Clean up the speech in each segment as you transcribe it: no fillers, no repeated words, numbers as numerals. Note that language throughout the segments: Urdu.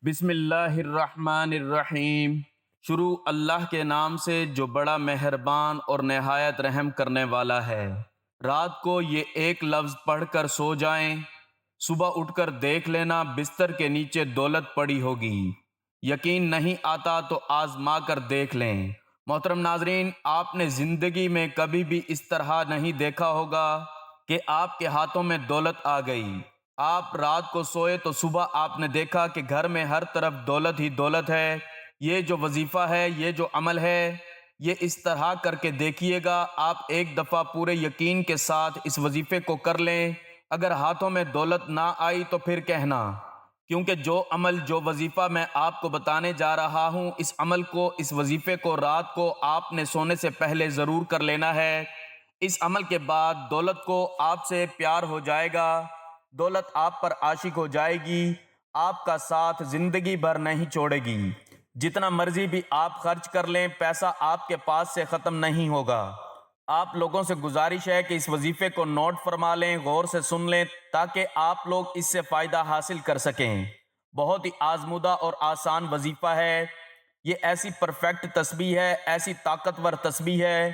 بسم اللہ الرحمن الرحیم۔ شروع اللہ کے نام سے جو بڑا مہربان اور نہایت رحم کرنے والا ہے۔ رات کو یہ ایک لفظ پڑھ کر سو جائیں، صبح اٹھ کر دیکھ لینا بستر کے نیچے دولت پڑی ہوگی۔ یقین نہیں آتا تو آزما کر دیکھ لیں۔ محترم ناظرین، آپ نے زندگی میں کبھی بھی اس طرح نہیں دیکھا ہوگا کہ آپ کے ہاتھوں میں دولت آ گئی۔ آپ رات کو سوئے تو صبح آپ نے دیکھا کہ گھر میں ہر طرف دولت ہی دولت ہے۔ یہ جو وظیفہ ہے، یہ جو عمل ہے، یہ اس طرح کر کے دیکھیے گا۔ آپ ایک دفعہ پورے یقین کے ساتھ اس وظیفے کو کر لیں۔ اگر ہاتھوں میں دولت نہ آئی تو پھر کہنا، کیونکہ جو عمل، جو وظیفہ میں آپ کو بتانے جا رہا ہوں، اس عمل کو، اس وظیفے کو رات کو آپ نے سونے سے پہلے ضرور کر لینا ہے۔ اس عمل کے بعد دولت کو آپ سے پیار ہو جائے گا، دولت آپ پر عاشق ہو جائے گی، آپ کا ساتھ زندگی بھر نہیں چھوڑے گی۔ جتنا مرضی بھی آپ خرچ کر لیں، پیسہ آپ کے پاس سے ختم نہیں ہوگا۔ آپ لوگوں سے گزارش ہے کہ اس وظیفے کو نوٹ فرما لیں، غور سے سن لیں، تاکہ آپ لوگ اس سے فائدہ حاصل کر سکیں۔ بہت ہی آزمودہ اور آسان وظیفہ ہے۔ یہ ایسی پرفیکٹ تسبیح ہے، ایسی طاقتور تسبیح ہے۔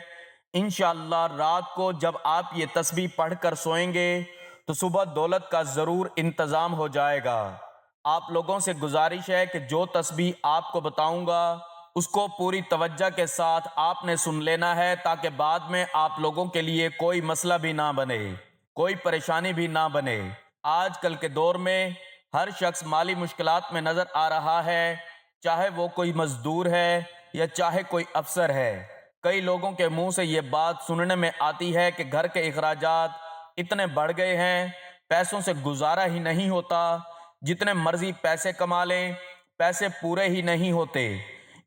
انشاءاللہ رات کو جب آپ یہ تسبیح پڑھ کر سوئیں گے تو صبح دولت کا ضرور انتظام ہو جائے گا۔ آپ لوگوں سے گزارش ہے کہ جو تسبیح آپ کو بتاؤں گا اس کو پوری توجہ کے ساتھ آپ نے سن لینا ہے، تاکہ بعد میں آپ لوگوں کے لیے کوئی مسئلہ بھی نہ بنے، کوئی پریشانی بھی نہ بنے۔ آج کل کے دور میں ہر شخص مالی مشکلات میں نظر آ رہا ہے، چاہے وہ کوئی مزدور ہے یا چاہے کوئی افسر ہے۔ کئی لوگوں کے منہ سے یہ بات سننے میں آتی ہے کہ گھر کے اخراجات اتنے بڑھ گئے ہیں، پیسوں سے گزارا ہی نہیں ہوتا، جتنے مرضی پیسے کما لیں پیسے پورے ہی نہیں ہوتے۔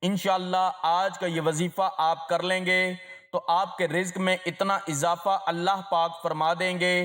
انشاءاللہ آج کا یہ وظیفہ آپ کر لیں گے تو آپ کے رزق میں اتنا اضافہ اللہ پاک فرما دیں گے،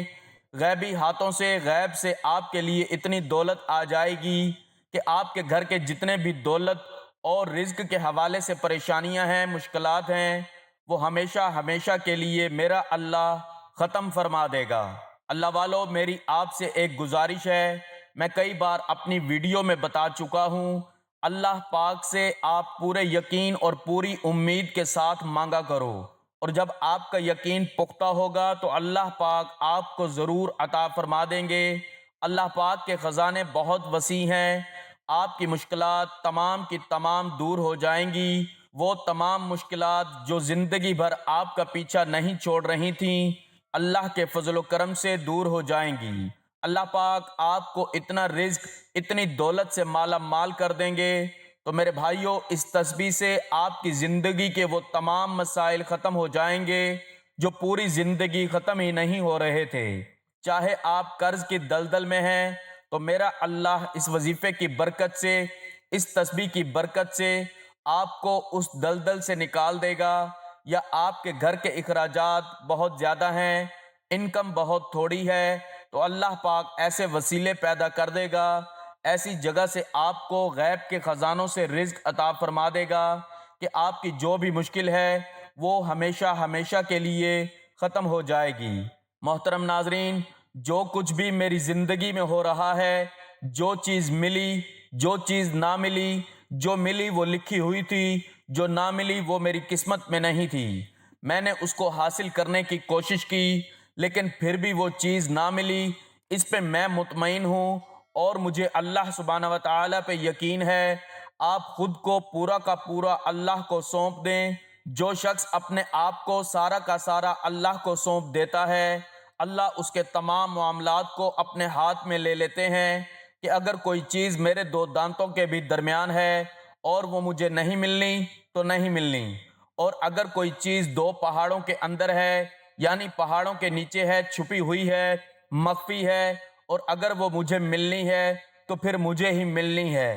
غیبی ہاتھوں سے، غیب سے آپ کے لیے اتنی دولت آ جائے گی کہ آپ کے گھر کے جتنے بھی دولت اور رزق کے حوالے سے پریشانیاں ہیں، مشکلات ہیں، وہ ہمیشہ ہمیشہ کے لیے میرا اللہ ختم فرما دے گا۔ اللہ والو، میری آپ سے ایک گزارش ہے، میں کئی بار اپنی ویڈیو میں بتا چکا ہوں، اللہ پاک سے آپ پورے یقین اور پوری امید کے ساتھ مانگا کرو، اور جب آپ کا یقین پختہ ہوگا تو اللہ پاک آپ کو ضرور عطا فرما دیں گے۔ اللہ پاک کے خزانے بہت وسیع ہیں، آپ کی مشکلات تمام کی تمام دور ہو جائیں گی۔ وہ تمام مشکلات جو زندگی بھر آپ کا پیچھا نہیں چھوڑ رہی تھیں، اللہ کے فضل و کرم سے دور ہو جائیں گی۔ اللہ پاک آپ کو اتنا رزق، اتنی دولت سے مالا مال کر دیں گے۔ تو میرے بھائیوں، اس تسبیح سے آپ کی زندگی کے وہ تمام مسائل ختم ہو جائیں گے جو پوری زندگی ختم ہی نہیں ہو رہے تھے۔ چاہے آپ قرض کی دلدل میں ہیں تو میرا اللہ اس وظیفے کی برکت سے، اس تسبیح کی برکت سے آپ کو اس دلدل سے نکال دے گا۔ یا آپ کے گھر کے اخراجات بہت زیادہ ہیں، انکم بہت تھوڑی ہے، تو اللہ پاک ایسے وسیلے پیدا کر دے گا، ایسی جگہ سے آپ کو غیب کے خزانوں سے رزق عطا فرما دے گا کہ آپ کی جو بھی مشکل ہے وہ ہمیشہ ہمیشہ کے لیے ختم ہو جائے گی۔ محترم ناظرین، جو کچھ بھی میری زندگی میں ہو رہا ہے، جو چیز ملی، جو چیز نہ ملی، جو ملی وہ لکھی ہوئی تھی، جو نہ ملی وہ میری قسمت میں نہیں تھی۔ میں نے اس کو حاصل کرنے کی کوشش کی، لیکن پھر بھی وہ چیز نہ ملی۔ اس پہ میں مطمئن ہوں اور مجھے اللہ سبحانہ و تعالیٰ پہ یقین ہے۔ آپ خود کو پورا کا پورا اللہ کو سونپ دیں۔ جو شخص اپنے آپ کو سارا کا سارا اللہ کو سونپ دیتا ہے، اللہ اس کے تمام معاملات کو اپنے ہاتھ میں لے لیتے ہیں کہ اگر کوئی چیز میرے دو دانتوں کے بھی درمیان ہے اور وہ مجھے نہیں ملنی تو نہیں ملنی، اور اگر کوئی چیز دو پہاڑوں کے اندر ہے، یعنی پہاڑوں کے نیچے ہے، چھپی ہوئی ہے، مخفی ہے، اور اگر وہ مجھے ملنی ہے تو پھر مجھے ہی ملنی ہے۔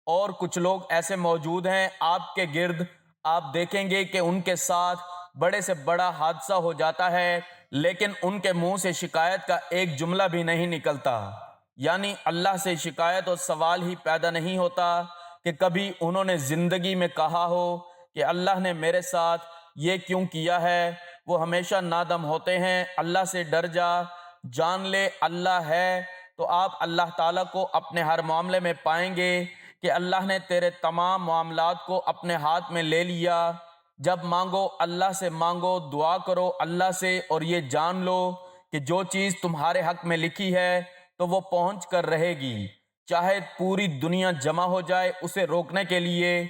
اور کچھ لوگ ایسے موجود ہیں آپ کے گرد، آپ دیکھیں گے کہ ان کے ساتھ بڑے سے بڑا حادثہ ہو جاتا ہے لیکن ان کے منہ سے شکایت کا ایک جملہ بھی نہیں نکلتا، یعنی اللہ سے شکایت اور سوال ہی پیدا نہیں ہوتا کہ کبھی انہوں نے زندگی میں کہا ہو کہ اللہ نے میرے ساتھ یہ کیوں کیا ہے۔ وہ ہمیشہ نادم ہوتے ہیں۔ اللہ سے ڈر جا، جان لے اللہ ہے، تو آپ اللہ تعالیٰ کو اپنے ہر معاملے میں پائیں گے کہ اللہ نے تیرے تمام معاملات کو اپنے ہاتھ میں لے لیا۔ جب مانگو اللہ سے مانگو، دعا کرو اللہ سے، اور یہ جان لو کہ جو چیز تمہارے حق میں لکھی ہے تو وہ پہنچ کر رہے گی، چاہے پوری دنیا جمع ہو جائے اسے روکنے کے لیے،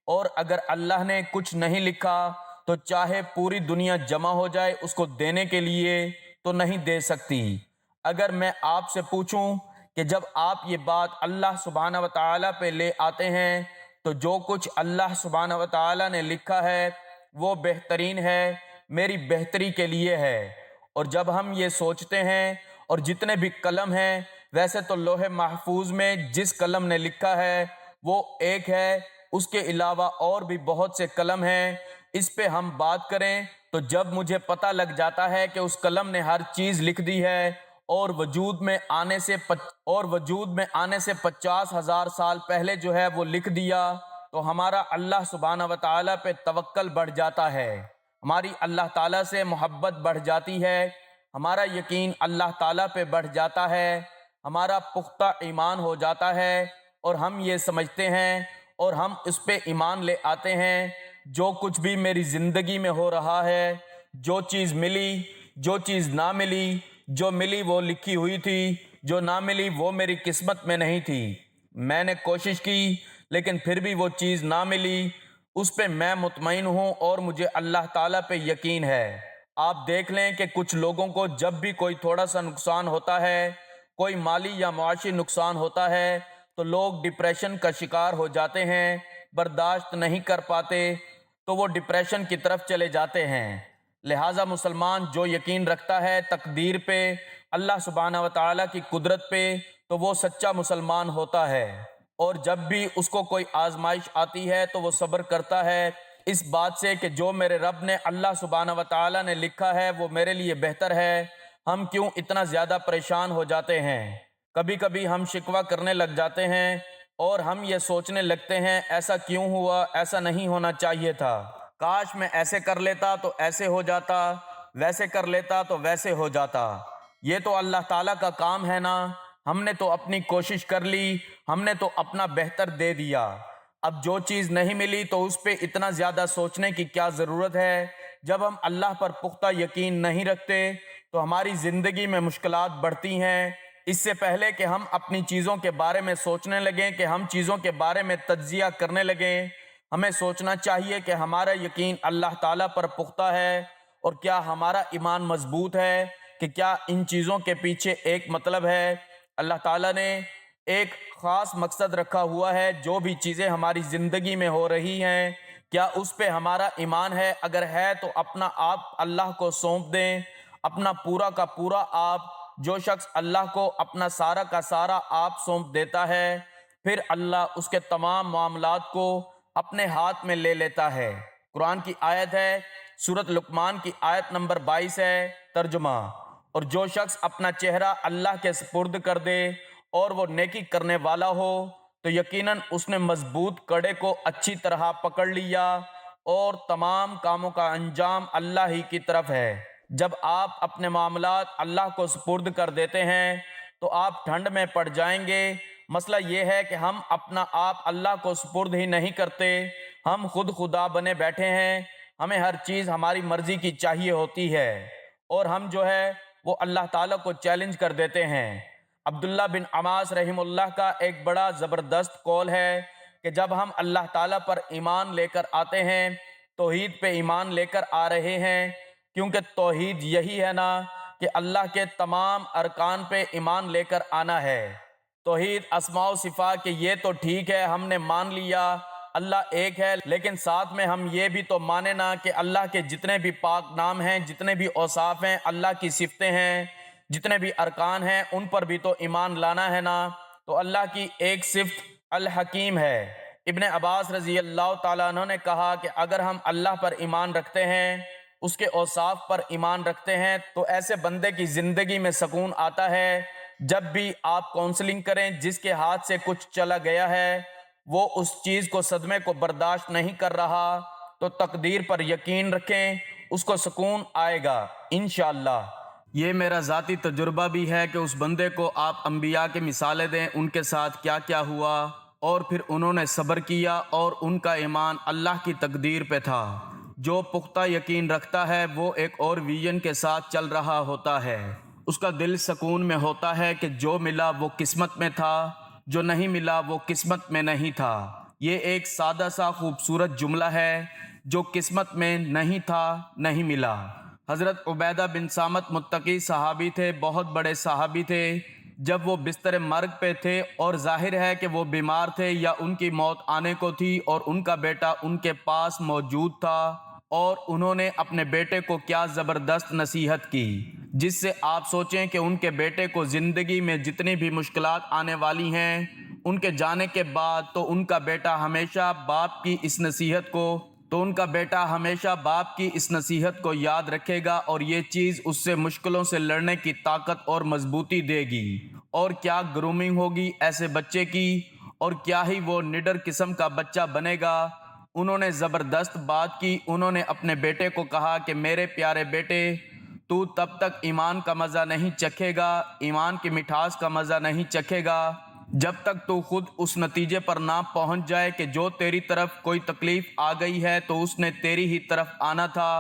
اور اگر اللہ نے کچھ نہیں لکھا تو چاہے پوری دنیا جمع ہو جائے اس کو دینے کے لیے تو نہیں دے سکتی۔ اگر میں آپ سے پوچھوں کہ جب آپ یہ بات اللہ سبحانہ و تعالیٰ پہ لے آتے ہیں تو جو کچھ اللہ سبحانہ و تعالیٰ نے لکھا ہے وہ بہترین ہے، میری بہتری کے لیے ہے۔ اور جب ہم یہ سوچتے ہیں، اور جتنے بھی قلم ہیں، ویسے تو لوح محفوظ میں جس قلم نے لکھا ہے وہ ایک ہے، اس کے علاوہ اور بھی بہت سے قلم ہیں، اس پہ ہم بات کریں تو جب مجھے پتہ لگ جاتا ہے کہ اس قلم نے ہر چیز لکھ دی ہے، اور وجود میں آنے سے 50,000 سال پہلے جو ہے وہ لکھ دیا، تو ہمارا اللہ سبحانہ و تعالیٰ پہ توکل بڑھ جاتا ہے، ہماری اللہ تعالیٰ سے محبت بڑھ جاتی ہے، ہمارا یقین اللہ تعالیٰ پہ بڑھ جاتا ہے، ہمارا پختہ ایمان ہو جاتا ہے، اور ہم یہ سمجھتے ہیں اور ہم اس پہ ایمان لے آتے ہیں جو کچھ بھی میری زندگی میں ہو رہا ہے، جو چیز ملی، جو چیز نہ ملی، جو ملی وہ لکھی ہوئی تھی، جو نہ ملی وہ میری قسمت میں نہیں تھی، میں نے کوشش کی لیکن پھر بھی وہ چیز نہ ملی، اس پہ میں مطمئن ہوں اور مجھے اللہ تعالیٰ پہ یقین ہے۔ آپ دیکھ لیں کہ کچھ لوگوں کو جب بھی کوئی تھوڑا سا نقصان ہوتا ہے، کوئی مالی یا معاشی نقصان ہوتا ہے، تو لوگ ڈپریشن کا شکار ہو جاتے ہیں، برداشت نہیں کر پاتے تو وہ ڈپریشن کی طرف چلے جاتے ہیں۔ لہٰذا مسلمان جو یقین رکھتا ہے تقدیر پہ، اللہ سبحانہ و تعالیٰ کی قدرت پہ، تو وہ سچا مسلمان ہوتا ہے، اور جب بھی اس کو کوئی آزمائش آتی ہے تو وہ صبر کرتا ہے اس بات سے کہ جو میرے رب نے، اللہ سبحانہ و تعالیٰ نے لکھا ہے وہ میرے لیے بہتر ہے۔ ہم کیوں اتنا زیادہ پریشان ہو جاتے ہیں؟ کبھی کبھی ہم شکوہ کرنے لگ جاتے ہیں اور ہم یہ سوچنے لگتے ہیں ایسا کیوں ہوا، ایسا نہیں ہونا چاہیے تھا، کاش میں ایسے کر لیتا تو ایسے ہو جاتا، ویسے کر لیتا تو ویسے ہو جاتا۔ یہ تو اللہ تعالیٰ کا کام ہے نا، ہم نے تو اپنی کوشش کر لی، ہم نے تو اپنا بہتر دے دیا، اب جو چیز نہیں ملی تو اس پہ اتنا زیادہ سوچنے کی کیا ضرورت ہے؟ جب ہم اللہ پر پختہ یقین نہیں رکھتے تو ہماری زندگی میں مشکلات بڑھتی ہیں۔ اس سے پہلے کہ ہم اپنی چیزوں کے بارے میں سوچنے لگیں، کہ ہم چیزوں کے بارے میں تجزیہ کرنے لگیں، ہمیں سوچنا چاہیے کہ ہمارا یقین اللہ تعالیٰ پر پختہ ہے، اور کیا ہمارا ایمان مضبوط ہے، کہ کیا ان چیزوں کے پیچھے ایک مطلب ہے، اللہ تعالیٰ نے ایک خاص مقصد رکھا ہوا ہے، جو بھی چیزیں ہماری زندگی میں ہو رہی ہیں کیا اس پہ ہمارا ایمان ہے؟ اگر ہے تو اپنا آپ اللہ کو سونپ دیں، اپنا پورا کا پورا آپ۔ جو شخص اللہ کو اپنا سارا کا سارا آپ سونپ دیتا ہے، پھر اللہ اس کے تمام معاملات کو اپنے ہاتھ میں لے لیتا ہے۔ قرآن کی آیت ہے، سورۃ لقمان کی آیت نمبر 22 ہے، ترجمہ: اور جو شخص اپنا چہرہ اللہ کے سپرد کر دے اور وہ نیکی کرنے والا ہو تو یقیناً اس نے مضبوط کڑے کو اچھی طرح پکڑ لیا، اور تمام کاموں کا انجام اللہ ہی کی طرف ہے۔ جب آپ اپنے معاملات اللہ کو سپرد کر دیتے ہیں تو آپ ٹھنڈ میں پڑ جائیں گے۔ مسئلہ یہ ہے کہ ہم اپنا آپ اللہ کو سپرد ہی نہیں کرتے، ہم خود خدا بنے بیٹھے ہیں، ہمیں ہر چیز ہماری مرضی کی چاہیے ہوتی ہے، اور ہم جو ہے وہ اللہ تعالیٰ کو چیلنج کر دیتے ہیں۔ عبداللہ بن عماس رحمہ اللہ کا ایک بڑا زبردست قول ہے کہ جب ہم اللہ تعالیٰ پر ایمان لے کر آتے ہیں، توحید پہ ایمان لے کر آ رہے ہیں، کیونکہ توحید یہی ہے نا کہ اللہ کے تمام ارکان پہ ایمان لے کر آنا ہے۔ توحید اسماء و صفات کہ یہ تو ٹھیک ہے، ہم نے مان لیا اللہ ایک ہے، لیکن ساتھ میں ہم یہ بھی تو مانے نا کہ اللہ کے جتنے بھی پاک نام ہیں، جتنے بھی اوصاف ہیں، اللہ کی صفتیں ہیں، جتنے بھی ارکان ہیں، ان پر بھی تو ایمان لانا ہے نا۔ تو اللہ کی ایک صفت الحکیم ہے۔ ابن عباس رضی اللہ تعالیٰ عنہ نے کہا کہ اگر ہم اللہ پر ایمان رکھتے ہیں، اس کے اوصاف پر ایمان رکھتے ہیں، تو ایسے بندے کی زندگی میں سکون آتا ہے۔ جب بھی آپ کونسلنگ کریں، جس کے ہاتھ سے کچھ چلا گیا ہے، وہ اس چیز کو، صدمے کو برداشت نہیں کر رہا، تو تقدیر پر یقین رکھیں، اس کو سکون آئے گا انشاءاللہ۔ یہ میرا ذاتی تجربہ بھی ہے کہ اس بندے کو آپ انبیاء کی مثالیں دیں، ان کے ساتھ کیا کیا ہوا، اور پھر انہوں نے صبر کیا اور ان کا ایمان اللہ کی تقدیر پہ تھا۔ جو پختہ یقین رکھتا ہے وہ ایک اور ویژن کے ساتھ چل رہا ہوتا ہے۔ اس کا دل سکون میں ہوتا ہے کہ جو ملا وہ قسمت میں تھا، جو نہیں ملا وہ قسمت میں نہیں تھا۔ یہ ایک سادہ سا خوبصورت جملہ ہے، جو قسمت میں نہیں تھا نہیں ملا۔ حضرت عبیدہ بن صامت متقی صحابی تھے، بہت بڑے صحابی تھے۔ جب وہ بستر مرگ پہ تھے اور ظاہر ہے کہ وہ بیمار تھے یا ان کی موت آنے کو تھی، اور ان کا بیٹا ان کے پاس موجود تھا، اور انہوں نے اپنے بیٹے کو کیا زبردست نصیحت کی، جس سے آپ سوچیں کہ ان کے بیٹے کو زندگی میں جتنی بھی مشکلات آنے والی ہیں، ان کے جانے کے بعد تو ان کا بیٹا ہمیشہ باپ کی اس نصیحت کو یاد رکھے گا، اور یہ چیز اس سے مشکلوں سے لڑنے کی طاقت اور مضبوطی دے گی۔ اور کیا گرومنگ ہوگی ایسے بچے کی، اور کیا ہی وہ نڈر قسم کا بچہ بنے گا۔ انہوں نے زبردست بات کی۔ انہوں نے اپنے بیٹے کو کہا کہ میرے پیارے بیٹے، تو تب تک ایمان کا مزہ نہیں چکھے گا، ایمان کی مٹھاس کا مزہ نہیں چکھے گا، جب تک تو خود اس نتیجے پر نہ پہنچ جائے کہ جو تیری طرف کوئی تکلیف آ گئی ہے تو اس نے تیری ہی طرف آنا تھا،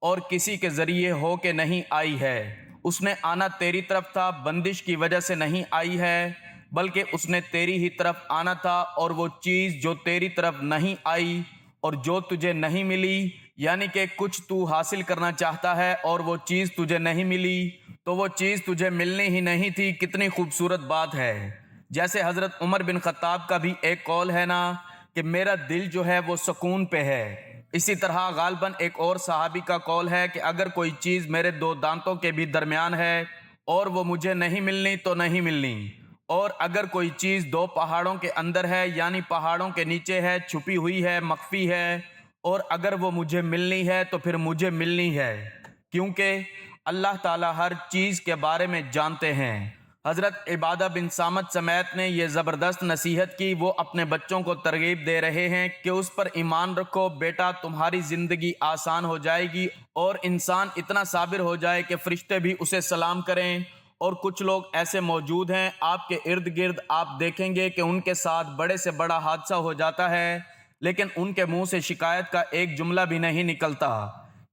اور کسی کے ذریعے ہو کے نہیں آئی ہے۔ اس نے آنا تیری طرف تھا، بندش کی وجہ سے نہیں آئی ہے، بلکہ اس نے تیری ہی طرف آنا تھا، اور وہ چیز جو تیری طرف نہیں آئی اور جو تجھے نہیں ملی، یعنی کہ کچھ تو حاصل کرنا چاہتا ہے اور وہ چیز تجھے نہیں ملی، تو وہ چیز تجھے ملنی ہی نہیں تھی۔ کتنی خوبصورت بات ہے۔ جیسے حضرت عمر بن خطاب کا بھی ایک قول ہے نا کہ میرا دل جو ہے وہ سکون پہ ہے، اسی طرح غالباً ایک اور صحابی کا قول ہے کہ اگر کوئی چیز میرے دو دانتوں کے بھی درمیان ہے اور وہ مجھے نہیں ملنی تو نہیں ملنی، اور اگر کوئی چیز دو پہاڑوں کے اندر ہے، یعنی پہاڑوں کے نیچے ہے، چھپی ہوئی ہے، مخفی ہے، اور اگر وہ مجھے ملنی ہے تو پھر مجھے ملنی ہے، کیونکہ اللہ تعالیٰ ہر چیز کے بارے میں جانتے ہیں۔ حضرت عبادہ بن صامت سمیت نے یہ زبردست نصیحت کی۔ وہ اپنے بچوں کو ترغیب دے رہے ہیں کہ اس پر ایمان رکھو بیٹا، تمہاری زندگی آسان ہو جائے گی، اور انسان اتنا صابر ہو جائے کہ فرشتے بھی اسے سلام کریں۔ اور کچھ لوگ ایسے موجود ہیں آپ کے ارد گرد، آپ دیکھیں گے کہ ان کے ساتھ بڑے سے بڑا حادثہ ہو جاتا ہے، لیکن ان کے منہ سے شکایت کا ایک جملہ بھی نہیں نکلتا،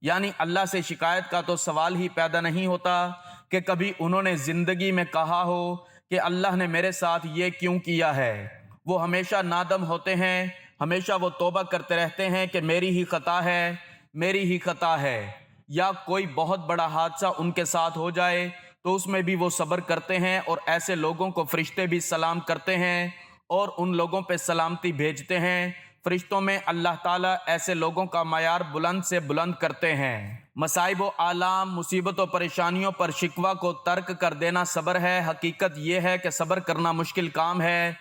یعنی اللہ سے شکایت کا تو سوال ہی پیدا نہیں ہوتا کہ کبھی انہوں نے زندگی میں کہا ہو کہ اللہ نے میرے ساتھ یہ کیوں کیا ہے۔ وہ ہمیشہ نادم ہوتے ہیں، ہمیشہ وہ توبہ کرتے رہتے ہیں کہ میری ہی خطا ہے، میری ہی خطا ہے۔ یا کوئی بہت بڑا حادثہ ان کے ساتھ ہو جائے تو اس میں بھی وہ صبر کرتے ہیں، اور ایسے لوگوں کو فرشتے بھی سلام کرتے ہیں اور ان لوگوں پہ سلامتی بھیجتے ہیں۔ فرشتوں میں اللہ تعالیٰ ایسے لوگوں کا معیار بلند سے بلند کرتے ہیں۔ مصائب و آلام، مصیبت و پریشانیوں پر شکوہ کو ترک کر دینا صبر ہے۔ حقیقت یہ ہے کہ صبر کرنا مشکل کام ہے،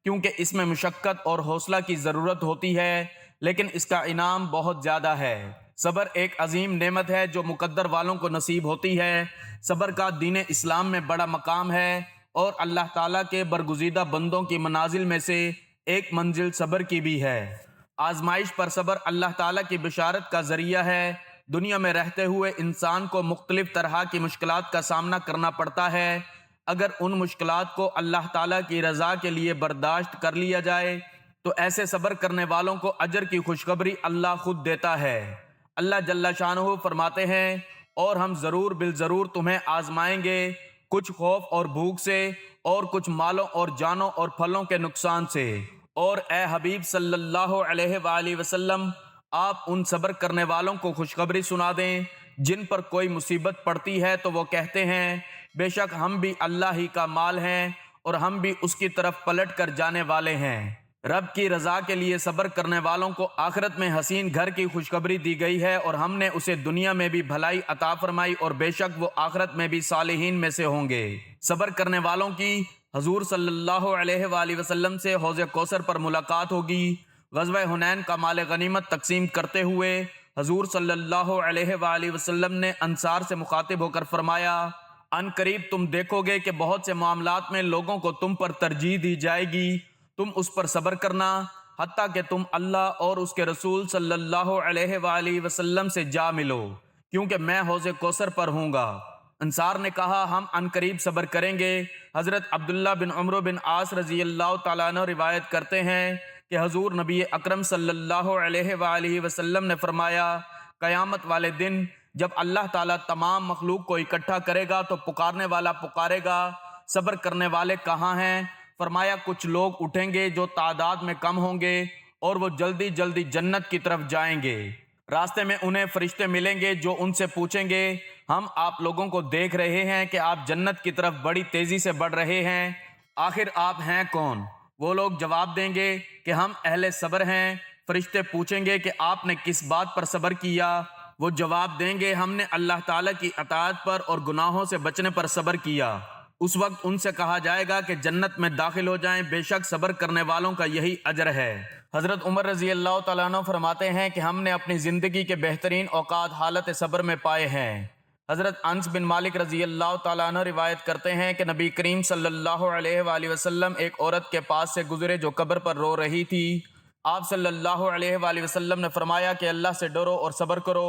کیونکہ اس میں مشقت اور حوصلہ کی ضرورت ہوتی ہے، لیکن اس کا انعام بہت زیادہ ہے۔ صبر ایک عظیم نعمت ہے جو مقدر والوں کو نصیب ہوتی ہے۔ صبر کا دین اسلام میں بڑا مقام ہے، اور اللہ تعالیٰ کے برگزیدہ بندوں کی منازل میں سے ایک منزل صبر کی بھی ہے۔ آزمائش پر صبر اللہ تعالیٰ کی بشارت کا ذریعہ ہے۔ دنیا میں رہتے ہوئے انسان کو مختلف طرح کی مشکلات کا سامنا کرنا پڑتا ہے۔ اگر ان مشکلات کو اللہ تعالیٰ کی رضا کے لیے برداشت کر لیا جائے تو ایسے صبر کرنے والوں کو اجر کی خوشخبری اللہ خود دیتا ہے۔ اللہ جل شانہ فرماتے ہیں، اور ہم ضرور بالضرور تمہیں آزمائیں گے، کچھ خوف اور بھوک سے، اور کچھ مالوں اور جانوں اور پھلوں کے نقصان سے۔ اور اے حبیب صلی اللہ علیہ وآلہ وسلم، آپ ان صبر کرنے والوں کو خوشخبری سنا دیں جن پر کوئی مصیبت پڑتی ہے تو وہ کہتے ہیں بے شک ہم بھی اللہ ہی کا مال ہیں اور ہم بھی اس کی طرف پلٹ کر جانے والے ہیں۔ رب کی رضا کے لیے صبر کرنے والوں کو آخرت میں حسین گھر کی خوشخبری دی گئی ہے، اور ہم نے اسے دنیا میں بھی بھلائی عطا فرمائی، اور بے شک وہ آخرت میں بھی صالحین میں سے ہوں گے۔ صبر کرنے والوں کی حضور صلی اللہ علیہ وآلہ وسلم سے حوض کوثر پر ملاقات ہوگی۔ غزوہ حنین کا مال غنیمت تقسیم کرتے ہوئے حضور صلی اللہ علیہ وآلہ وسلم نے انصار سے مخاطب ہو کر فرمایا، ان قریب تم دیکھو گے کہ بہت سے معاملات میں لوگوں کو تم پر ترجیح دی جائے گی، تم اس پر صبر کرنا حتیٰ کہ تم اللہ اور اس کے رسول صلی اللہ علیہ وآلہ وسلم سے جا ملو، کیونکہ میں حوض کوثر پر ہوں گا۔ انصار نے کہا ہم عنقریب صبر کریں گے۔ حضرت عبداللہ بن عمرو بن عاص رضی اللہ تعالیٰ عنہ روایت کرتے ہیں کہ حضور نبی اکرم صلی اللہ علیہ وآلہ وسلم نے فرمایا، قیامت والے دن جب اللہ تعالیٰ تمام مخلوق کو اکٹھا کرے گا تو پکارنے والا پکارے گا، صبر کرنے والے کہاں ہیں؟ فرمایا کچھ لوگ اٹھیں گے جو تعداد میں کم ہوں گے اور وہ جلدی جلدی جنت کی طرف جائیں گے۔ راستے میں انہیں فرشتے ملیں گے جو ان سے پوچھیں گے، ہم آپ لوگوں کو دیکھ رہے ہیں کہ آپ جنت کی طرف بڑی تیزی سے بڑھ رہے ہیں، آخر آپ ہیں کون؟ وہ لوگ جواب دیں گے کہ ہم اہل صبر ہیں۔ فرشتے پوچھیں گے کہ آپ نے کس بات پر صبر کیا؟ وہ جواب دیں گے ہم نے اللہ تعالیٰ کی اطاعت پر اور گناہوں سے بچنے پر صبر کیا۔ اس وقت ان سے کہا جائے گا کہ جنت میں داخل ہو جائیں، بے شک صبر کرنے والوں کا یہی اجر ہے۔ حضرت عمر رضی اللہ تعالیٰ عنہ فرماتے ہیں کہ ہم نے اپنی زندگی کے بہترین اوقات حالت صبر میں پائے ہیں۔ حضرت انس بن مالک رضی اللہ تعالیٰ عنہ روایت کرتے ہیں کہ نبی کریم صلی اللہ علیہ وآلہ وسلم ایک عورت کے پاس سے گزرے جو قبر پر رو رہی تھی۔ آپ صلی اللہ علیہ وآلہ وسلم نے فرمایا کہ اللہ سے ڈرو اور صبر کرو۔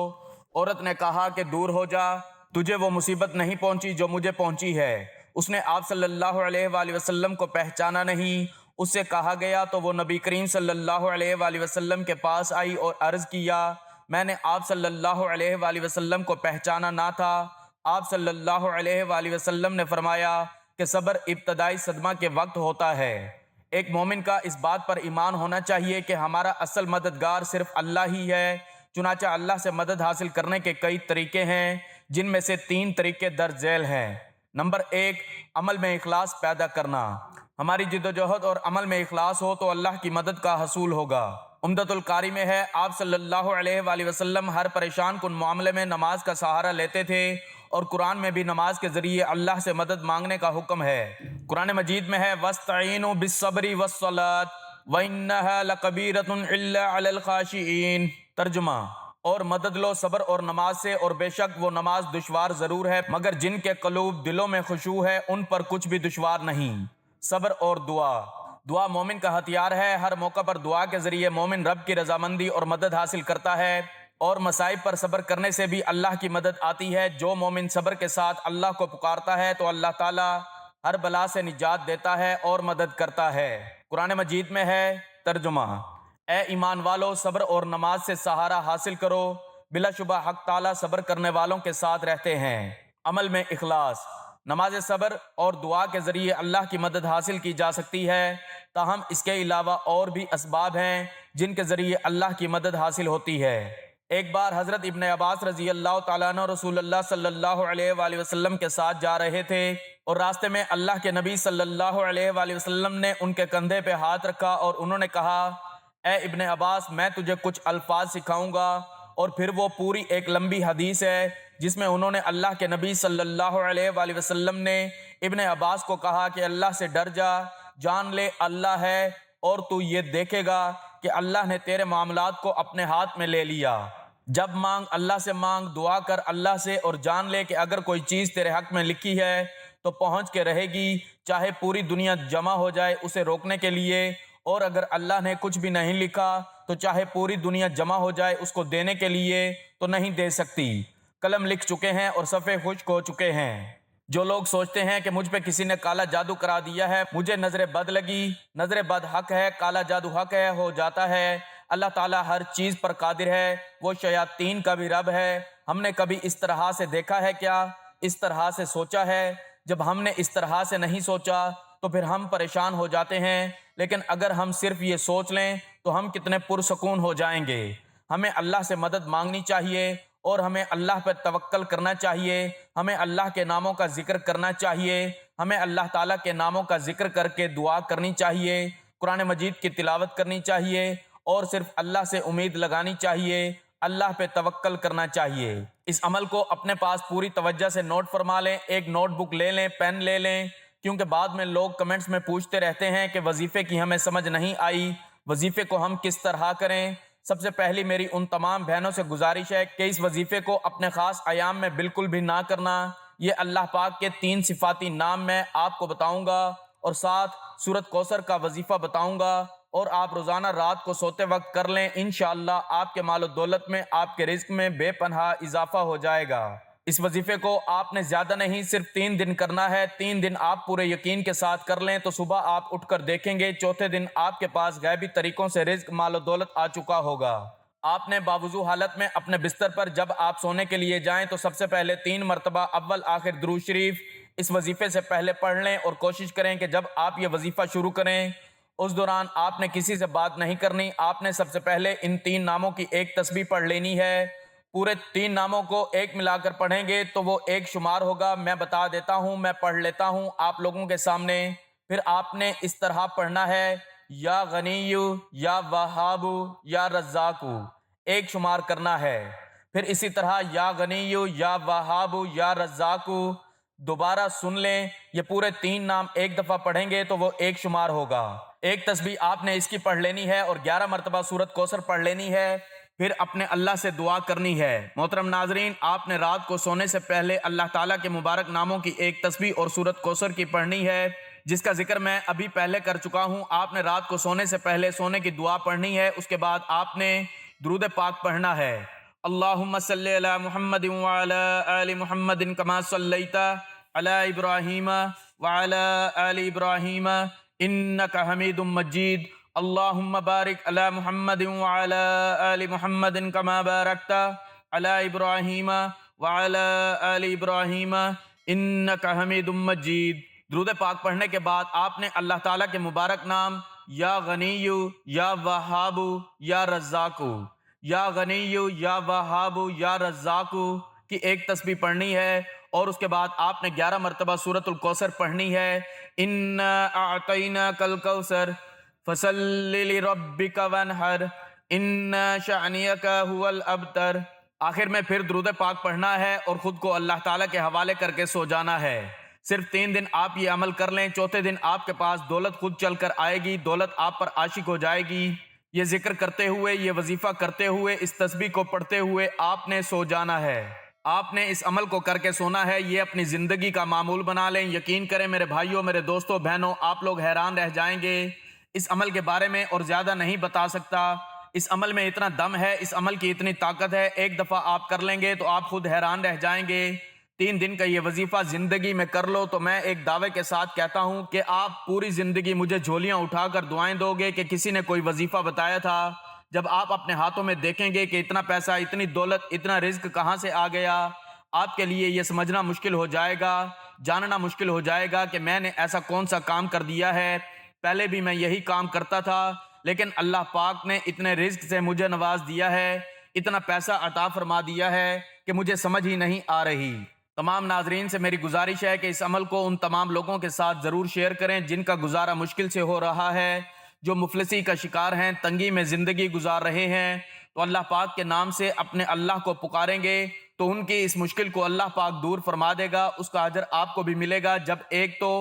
عورت نے کہا کہ دور ہو جا، تجھے وہ مصیبت نہیں پہنچی جو مجھے پہنچی ہے۔ اس نے آپ صلی اللہ علیہ وآلہ وسلم کو پہچانا نہیں۔ اس سے کہا گیا تو وہ نبی کریم صلی اللہ علیہ وآلہ وسلم کے پاس آئی اور عرض کیا، میں نے آپ صلی اللہ علیہ وآلہ وسلم کو پہچانا نہ تھا۔ آپ صلی اللہ علیہ وآلہ وسلم نے فرمایا کہ صبر ابتدائی صدمہ کے وقت ہوتا ہے۔ ایک مومن کا اس بات پر ایمان ہونا چاہیے کہ ہمارا اصل مددگار صرف اللہ ہی ہے۔ چنانچہ اللہ سے مدد حاصل کرنے کے کئی طریقے ہیں، جن میں سے 3 طریقے درج ذیل ہیں۔ نمبر 1، عمل میں اخلاص پیدا کرنا۔ ہماری جدوجہد اور عمل میں اخلاص ہو تو اللہ کی مدد کا حصول ہوگا۔ عمدۃ القاری میں ہے، آپ صلی اللہ علیہ وآلہ وسلم ہر پریشان کن معاملے میں نماز کا سہارا لیتے تھے، اور قرآن میں بھی نماز کے ذریعے اللہ سے مدد مانگنے کا حکم ہے۔ قرآن مجید میں ہے، وَاسْتَعِینُوا بِالصَّبْرِ وَالصَّلَاةِ وَإِنَّهَا لَكَبِیرَةٌ إِلَّا عَلَى الْخَاشِعِینَ۔ ترجمہ، اور مدد لو صبر اور نماز سے، اور بے شک وہ نماز دشوار ضرور ہے مگر جن کے قلوب دلوں میں خشوع ہے ان پر کچھ بھی دشوار نہیں۔ صبر اور دعا۔ دعا مومن کا ہتھیار ہے۔ ہر موقع پر دعا کے ذریعے مومن رب کی رضامندی اور مدد حاصل کرتا ہے، اور مصائب پر صبر کرنے سے بھی اللہ کی مدد آتی ہے۔ جو مومن صبر کے ساتھ اللہ کو پکارتا ہے تو اللہ تعالیٰ ہر بلا سے نجات دیتا ہے اور مدد کرتا ہے۔ قرآن مجید میں ہے، ترجمہ، اے ایمان والو، صبر اور نماز سے سہارا حاصل کرو، بلا شبہ حق تعالیٰ صبر کرنے والوں کے ساتھ رہتے ہیں۔ عمل میں اخلاص۔ نماز صبر اور دعا کے ذریعے اللہ کی مدد حاصل کی جا سکتی ہے، تاہم اس کے علاوہ اور بھی اسباب ہیں جن کے ذریعے اللہ کی مدد حاصل ہوتی ہے۔ ایک بار حضرت ابن عباس رضی اللہ تعالیٰ عنہ رسول اللہ صلی اللہ علیہ وآلہ وسلم کے ساتھ جا رہے تھے، اور راستے میں اللہ کے نبی صلی اللہ علیہ وآلہ وسلم نے ان کے کندھے پہ ہاتھ رکھا اور انہوں نے کہا، اے ابن عباس، میں تجھے کچھ الفاظ سکھاؤں گا۔ اور پھر وہ پوری ایک لمبی حدیث ہے جس میں انہوں نے اللہ کے نبی صلی اللہ علیہ وآلہ وسلم نے ابن عباس کو کہا کہ اللہ سے ڈر جا، جان لے اللہ ہے، اور تو یہ دیکھے گا کہ اللہ نے تیرے معاملات کو اپنے ہاتھ میں لے لیا۔ جب مانگ اللہ سے مانگ، دعا کر اللہ سے، اور جان لے کہ اگر کوئی چیز تیرے حق میں لکھی ہے تو پہنچ کے رہے گی، چاہے پوری دنیا جمع ہو جائے اسے روکنے کے لیے، اور اگر اللہ نے کچھ بھی نہیں لکھا تو چاہے پوری دنیا جمع ہو جائے اس کو دینے کے لیے تو نہیں دے سکتی۔ قلم لکھ چکے ہیں اور صفحے خشک ہو چکے ہیں۔ جو لوگ سوچتے ہیں کہ مجھ پہ کسی نے کالا جادو کرا دیا ہے، مجھے نظر بد لگی، نظر بد حق ہے، کالا جادو حق ہے، ہو جاتا ہے۔ اللہ تعالیٰ ہر چیز پر قادر ہے، وہ شیاطین کا بھی رب ہے۔ ہم نے کبھی اس طرح سے دیکھا ہے کیا؟ اس طرح سے سوچا ہے؟ جب ہم نے اس طرح سے نہیں سوچا تو پھر ہم پریشان ہو جاتے ہیں، لیکن اگر ہم صرف یہ سوچ لیں تو ہم کتنے پرسکون ہو جائیں گے۔ ہمیں اللہ سے مدد مانگنی چاہیے، اور ہمیں اللہ پر توکل کرنا چاہیے۔ ہمیں اللہ کے ناموں کا ذکر کرنا چاہیے۔ ہمیں اللہ تعالیٰ کے ناموں کا ذکر کر کے دعا کرنی چاہیے، قرآن مجید کی تلاوت کرنی چاہیے، اور صرف اللہ سے امید لگانی چاہیے، اللہ پہ توکل کرنا چاہیے۔ اس عمل کو اپنے پاس پوری توجہ سے نوٹ فرما لیں، ایک نوٹ بک لے لیں، پین لے لیں، کیونکہ بعد میں لوگ کمنٹس میں پوچھتے رہتے ہیں کہ وظیفے کی ہمیں سمجھ نہیں آئی، وظیفے کو ہم کس طرح کریں۔ سب سے پہلی میری ان تمام بہنوں سے گزارش ہے کہ اس وظیفے کو اپنے خاص ایام میں بالکل بھی نہ کرنا۔ یہ اللہ پاک کے 3 صفاتی نام میں آپ کو بتاؤں گا، اور ساتھ سورۃ کوثر کا وظیفہ بتاؤں گا، اور آپ روزانہ رات کو سوتے وقت کر لیں، انشاءاللہ آپ کے مال و دولت میں، آپ کے رزق میں بے پناہ اضافہ ہو جائے گا۔ اس وظیفے کو آپ نے زیادہ نہیں صرف 3 دن کرنا ہے۔ 3 دن آپ پورے یقین کے ساتھ کر لیں تو صبح آپ اٹھ کر دیکھیں گے چوتھے دن آپ کے پاس غیبی طریقوں سے رزق، مال و دولت آ چکا ہوگا۔ آپ نے باوضو حالت میں اپنے بستر پر جب آپ سونے کے لیے جائیں تو سب سے پہلے 3 مرتبہ اول آخر درود شریف اس وظیفے سے پہلے پڑھ لیں، اور کوشش کریں کہ جب آپ یہ وظیفہ شروع کریں اس دوران آپ نے کسی سے بات نہیں کرنی۔ آپ نے سب سے پہلے ان 3 ناموں کی ایک تسبیح پڑھ لینی ہے۔ پورے 3 ناموں کو ایک ملا کر پڑھیں گے تو وہ ایک شمار ہوگا۔ میں بتا دیتا ہوں، میں پڑھ لیتا ہوں آپ لوگوں کے سامنے۔ پھر آپ نے اس طرح پڑھنا ہے، یا غنی، یا وہاب، یا رزاق، ایک شمار کرنا ہے۔ پھر اسی طرح یا غنی، یا وہاب، یا رزاق دوبارہ سن لیں۔ یہ پورے 3 نام ایک دفعہ پڑھیں گے تو وہ ایک شمار ہوگا۔ ایک تسبیح آپ نے اس کی پڑھ لینی ہے اور 11 مرتبہ سورۃ کوثر پڑھ لینی ہے۔ پھر اپنے اللہ سے دعا کرنی ہے۔ محترم ناظرین، آپ نے رات کو سونے سے پہلے اللہ تعالیٰ کے مبارک ناموں کی ایک تسبیح اور سورۃ کوثر کی پڑھنی ہے، جس کا ذکر میں ابھی پہلے کر چکا ہوں۔ آپ نے رات کو سونے سے پہلے سونے کی دعا پڑھنی ہے۔ اس کے بعد آپ نے درود پاک پڑھنا ہے، اللہم صلی علی محمد وعلی آل محمد کما صلیت علی ابراہیم وعلی آل ابراہیم انک حمید مجید، اللہم بارک علی محمد وعلی آل محمد کما بارکت علی ابراہیم وعلی آل ابراہیم انک حمید مجید۔ درود پاک پڑھنے کے بعد آپ نے اللہ تعالیٰ کے مبارک نام یا غنی، یا وہاب، یا رزاق، یا غنی، یا وہاب، یا رزاق کی ایک تسبیح پڑھنی ہے، اور اس کے بعد آپ نے 11 مرتبہ سورۃ الکوثر پڑھنی ہے، انا اعطیناک الکوثر فصلی لربک وانحر ان شانئک ھو الابتر۔ آخر میں پھر درود پاک پڑھنا ہے اور خود کو اللہ تعالیٰ کے حوالے کر کے سو جانا ہے۔ صرف 3 دن آپ یہ عمل کر لیں، چوتھے دن آپ کے پاس دولت خود چل کر آئے گی، دولت آپ پر عاشق ہو جائے گی۔ یہ ذکر کرتے ہوئے، یہ وظیفہ کرتے ہوئے، اس تسبیح کو پڑھتے ہوئے آپ نے سو جانا ہے۔ آپ نے اس عمل کو کر کے سونا ہے، یہ اپنی زندگی کا معمول بنا لیں۔ یقین کریں میرے بھائیوں، میرے دوستوں، بہنوں، آپ لوگ حیران رہ جائیں گے اس عمل کے بارے میں، اور زیادہ نہیں بتا سکتا۔ اس عمل میں اتنا دم ہے، اس عمل کی اتنی طاقت ہے، ایک دفعہ آپ کر لیں گے تو آپ خود حیران رہ جائیں گے۔ 3 دن کا یہ وظیفہ زندگی میں کر لو تو میں ایک دعوے کے ساتھ کہتا ہوں کہ آپ پوری زندگی مجھے جھولیاں اٹھا کر دعائیں دو گے کہ کسی نے کوئی وظیفہ بتایا تھا۔ جب آپ اپنے ہاتھوں میں دیکھیں گے کہ اتنا پیسہ، اتنی دولت، اتنا رزق کہاں سے آ گیا، آپ کے لیے یہ سمجھنا مشکل ہو جائے گا، جاننا مشکل ہو جائے گا کہ میں نے ایسا کون سا کام کر دیا ہے۔ پہلے بھی میں یہی کام کرتا تھا، لیکن اللہ پاک نے اتنے رزق سے مجھے نواز دیا ہے، اتنا پیسہ عطا فرما دیا ہے کہ مجھے سمجھ ہی نہیں آ رہی۔ تمام ناظرین سے میری گزارش ہے کہ اس عمل کو ان تمام لوگوں کے ساتھ ضرور شیئر کریں جن کا گزارا مشکل سے ہو رہا ہے، جو مفلسی کا شکار ہیں، تنگی میں زندگی گزار رہے ہیں۔ تو اللہ پاک کے نام سے اپنے اللہ کو پکاریں گے تو ان کی اس مشکل کو اللہ پاک دور فرما دے گا، اس کا اجر آپ کو بھی ملے گا۔ جب ایک تو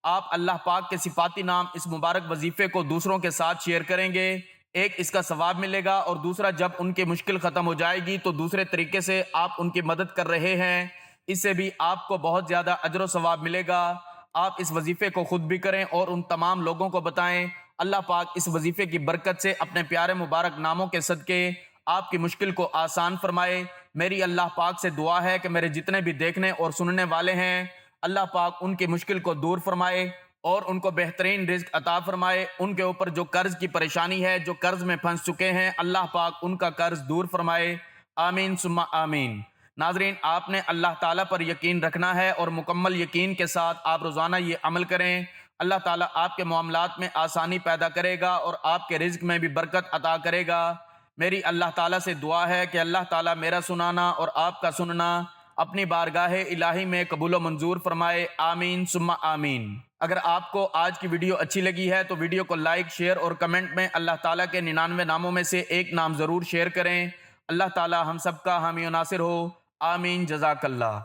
آپ اللہ پاک کے صفاتی نام اس مبارک وظیفے کو دوسروں کے ساتھ شیئر کریں گے، ایک اس کا ثواب ملے گا، اور دوسرا جب ان کی مشکل ختم ہو جائے گی تو دوسرے طریقے سے آپ ان کی مدد کر رہے ہیں، اس سے بھی آپ کو بہت زیادہ اجر و ثواب ملے گا۔ آپ اس وظیفے کو خود بھی کریں اور ان تمام لوگوں کو بتائیں۔ اللہ پاک اس وظیفے کی برکت سے اپنے پیارے مبارک ناموں کے صدقے آپ کی مشکل کو آسان فرمائے۔ میری اللہ پاک سے دعا ہے کہ میرے جتنے بھی دیکھنے اور سننے والے ہیں، اللہ پاک ان کی مشکل کو دور فرمائے اور ان کو بہترین رزق عطا فرمائے۔ ان کے اوپر جو قرض کی پریشانی ہے، جو قرض میں پھنس چکے ہیں، اللہ پاک ان کا قرض دور فرمائے، آمین ثم آمین۔ ناظرین، آپ نے اللہ تعالیٰ پر یقین رکھنا ہے اور مکمل یقین کے ساتھ آپ روزانہ یہ عمل کریں۔ اللہ تعالیٰ آپ کے معاملات میں آسانی پیدا کرے گا اور آپ کے رزق میں بھی برکت عطا کرے گا۔ میری اللہ تعالیٰ سے دعا ہے کہ اللہ تعالیٰ میرا سنانا اور آپ کا سننا اپنی بارگاہ الہی میں قبول و منظور فرمائے، آمین ثم آمین۔ اگر آپ کو آج کی ویڈیو اچھی لگی ہے تو ویڈیو کو لائک، شیئر اور کمنٹ میں اللہ تعالیٰ کے 99 ناموں میں سے ایک نام ضرور شیئر کریں۔ اللہ تعالیٰ ہم سب کا حامی و ناصر ہو، آمین، جزاک اللہ۔